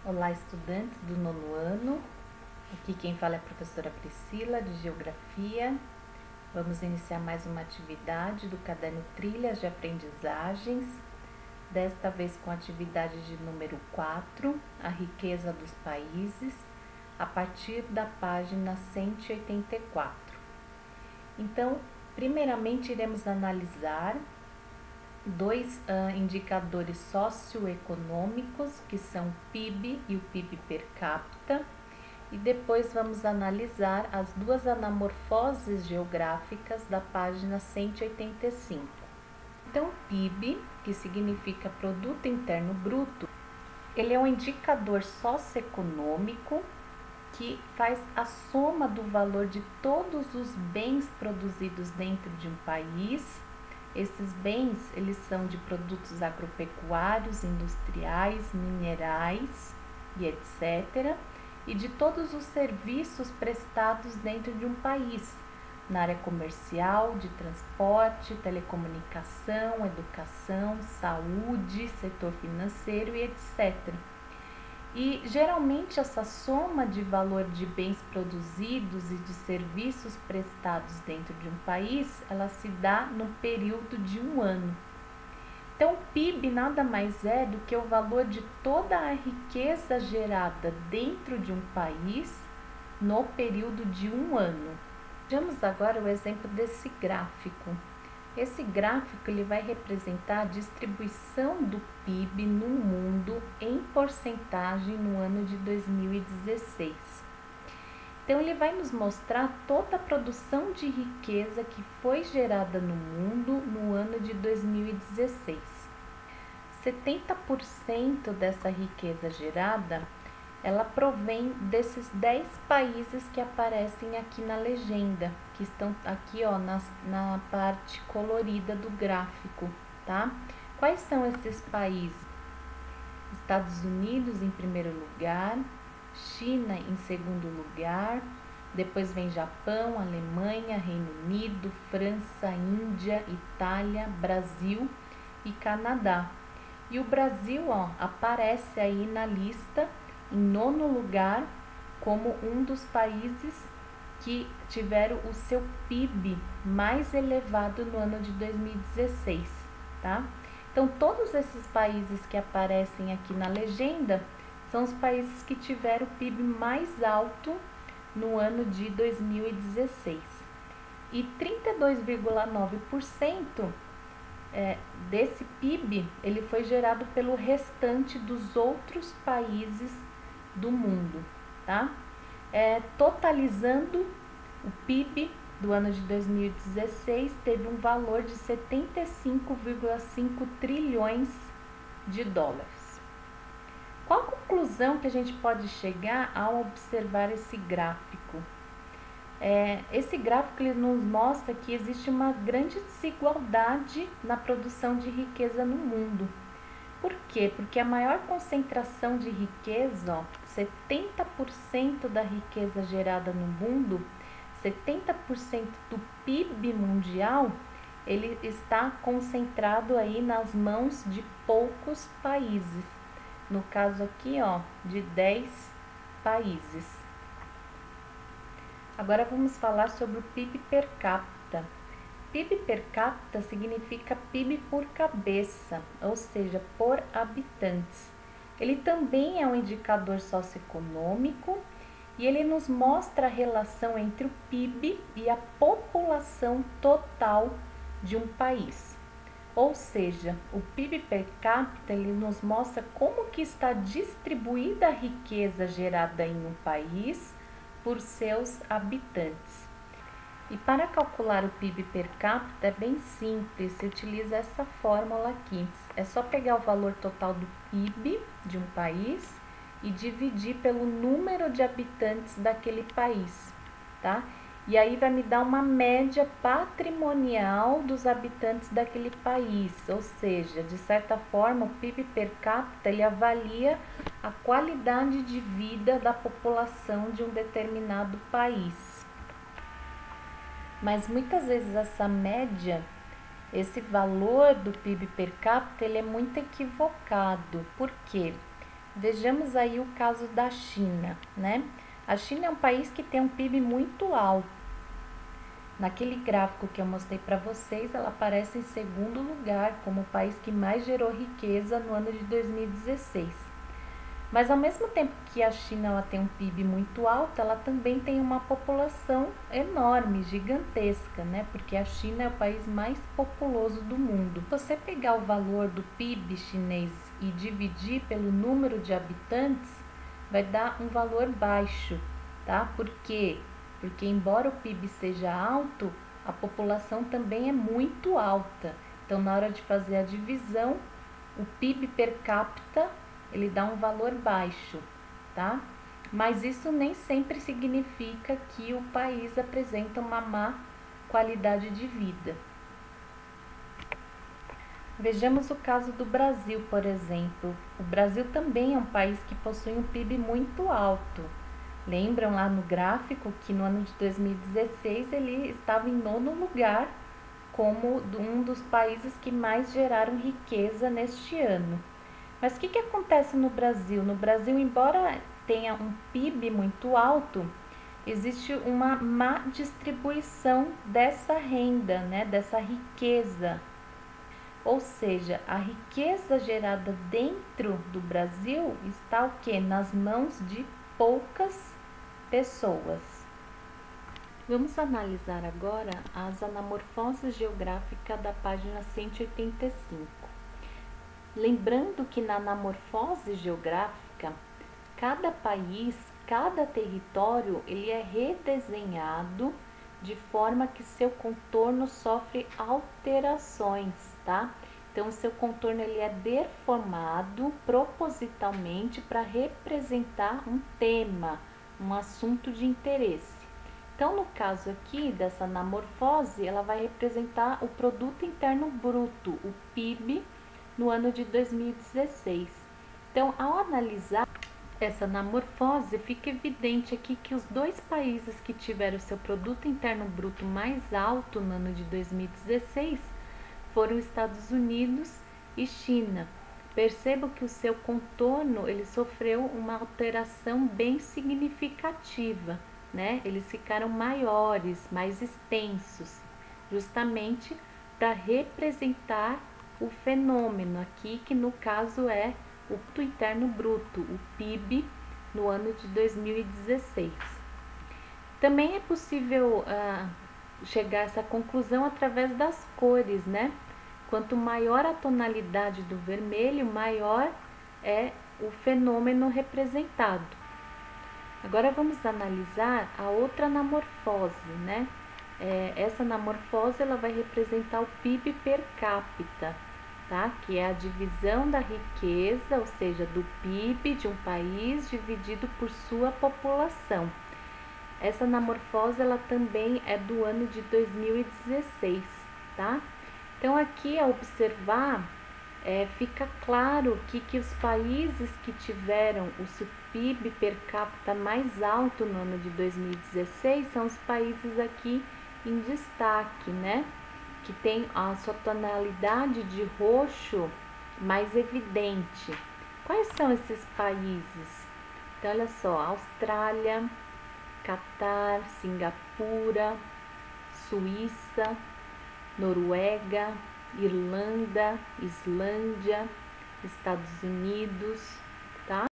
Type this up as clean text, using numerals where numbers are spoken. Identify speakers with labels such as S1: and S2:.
S1: Olá, estudantes do nono ano. Aqui quem fala é a professora Priscila, de Geografia. Vamos iniciar mais uma atividade do caderno Trilhas de Aprendizagens, desta vez com a atividade de número 4, a riqueza dos países, a partir da página 184. Então, primeiramente iremos analisar dois indicadores socioeconômicos, que são o PIB e o PIB per capita, e depois vamos analisar as duas anamorfoses geográficas da página 185. Então, o PIB, que significa Produto Interno Bruto, ele é um indicador socioeconômico que faz a soma do valor de todos os bens produzidos dentro de um país. Esses bens, eles são de produtos agropecuários, industriais, minerais e etc. E de todos os serviços prestados dentro de um país, na área comercial, de transporte, telecomunicação, educação, saúde, setor financeiro e etc. E geralmente essa soma de valor de bens produzidos e de serviços prestados dentro de um país, ela se dá no período de um ano. Então, o PIB nada mais é do que o valor de toda a riqueza gerada dentro de um país no período de um ano. Vejamos agora o exemplo desse gráfico. Esse gráfico ele vai representar a distribuição do PIB no mundo em porcentagem no ano de 2016. Então, ele vai nos mostrar toda a produção de riqueza que foi gerada no mundo no ano de 2016. 70% dessa riqueza gerada, ela provém desses 10 países que aparecem aqui na legenda, que estão aqui ó, na parte colorida do gráfico, tá? Quais são esses países? Estados Unidos em primeiro lugar, China em segundo lugar, depois vem Japão, Alemanha, Reino Unido, França, Índia, Itália, Brasil e Canadá. E o Brasil ó, aparece aí na lista em nono lugar como um dos países que tiveram o seu PIB mais elevado no ano de 2016, tá? Então, todos esses países que aparecem aqui na legenda são os países que tiveram o PIB mais alto no ano de 2016. E 32,9% desse PIB ele foi gerado pelo restante dos outros países do mundo, tá? Totalizando, o PIB do ano de 2016 teve um valor de 75,5 trilhões de dólares. Qual a conclusão que a gente pode chegar ao observar esse gráfico? Esse gráfico ele nos mostra que existe uma grande desigualdade na produção de riqueza no mundo. Por quê? Porque a maior concentração de riqueza, ó, 70% da riqueza gerada no mundo, 70% do PIB mundial, ele está concentrado aí nas mãos de poucos países. No caso aqui, ó, de 10 países. Agora vamos falar sobre o PIB per capita. PIB per capita significa PIB por cabeça, ou seja, por habitantes. Ele também é um indicador socioeconômico e ele nos mostra a relação entre o PIB e a população total de um país. Ou seja, o PIB per capita ele nos mostra como que está distribuída a riqueza gerada em um país por seus habitantes. E para calcular o PIB per capita é bem simples, se utiliza essa fórmula aqui. É só pegar o valor total do PIB de um país e dividir pelo número de habitantes daquele país, tá? E aí vai me dar uma média patrimonial dos habitantes daquele país, ou seja, de certa forma o PIB per capita ele avalia a qualidade de vida da população de um determinado país. Mas muitas vezes essa média, esse valor do PIB per capita, ele é muito equivocado. Por quê? Vejamos aí o caso da China, né? A China é um país que tem um PIB muito alto. Naquele gráfico que eu mostrei para vocês, ela aparece em segundo lugar como o país que mais gerou riqueza no ano de 2016. Mas ao mesmo tempo que a China ela tem um PIB muito alto, ela também tem uma população enorme, gigantesca, né? Porque a China é o país mais populoso do mundo. Se você pegar o valor do PIB chinês e dividir pelo número de habitantes, vai dar um valor baixo, tá? Por quê? Porque embora o PIB seja alto, a população também é muito alta. Então, na hora de fazer a divisão, o PIB per capita ele dá um valor baixo, tá? Mas isso nem sempre significa que o país apresenta uma má qualidade de vida. Vejamos o caso do Brasil, por exemplo. O Brasil também é um país que possui um PIB muito alto. Lembram lá no gráfico que no ano de 2016 ele estava em nono lugar como um dos países que mais geraram riqueza neste ano. Mas o que acontece no Brasil? No Brasil, embora tenha um PIB muito alto, existe uma má distribuição dessa renda, né, dessa riqueza. Ou seja, a riqueza gerada dentro do Brasil está o quê? Nas mãos de poucas pessoas. Vamos analisar agora as anamorfoses geográficas da página 185. Lembrando que na anamorfose geográfica, cada país, cada território, ele é redesenhado de forma que seu contorno sofre alterações, tá? Então, o seu contorno ele é deformado propositalmente para representar um tema, um assunto de interesse. Então, no caso aqui dessa anamorfose, ela vai representar o Produto Interno Bruto, o PIB, no ano de 2016. Então, ao analisar essa anamorfose, fica evidente aqui que os dois países que tiveram seu produto interno bruto mais alto no ano de 2016 foram Estados Unidos e China. Perceba que o seu contorno ele sofreu uma alteração bem significativa, né? Eles ficaram maiores, mais extensos, justamente para representar o fenômeno aqui, que no caso é o Produto Interno Bruto, o PIB, no ano de 2016. Também é possível chegar a essa conclusão através das cores, né? Quanto maior a tonalidade do vermelho, maior é o fenômeno representado. Agora vamos analisar a outra anamorfose, né? Essa anamorfose ela vai representar o PIB per capita, tá? Que é a divisão da riqueza, ou seja, do PIB de um país dividido por sua população. Essa anamorfose ela também é do ano de 2016, tá? Então aqui ao observar fica claro que os países que tiveram o seu PIB per capita mais alto no ano de 2016 são os países aqui em destaque, né? Que tem a sua tonalidade de roxo mais evidente. Quais são esses países? Então, olha só, Austrália, Catar, Singapura, Suíça, Noruega, Irlanda, Islândia, Estados Unidos, tá?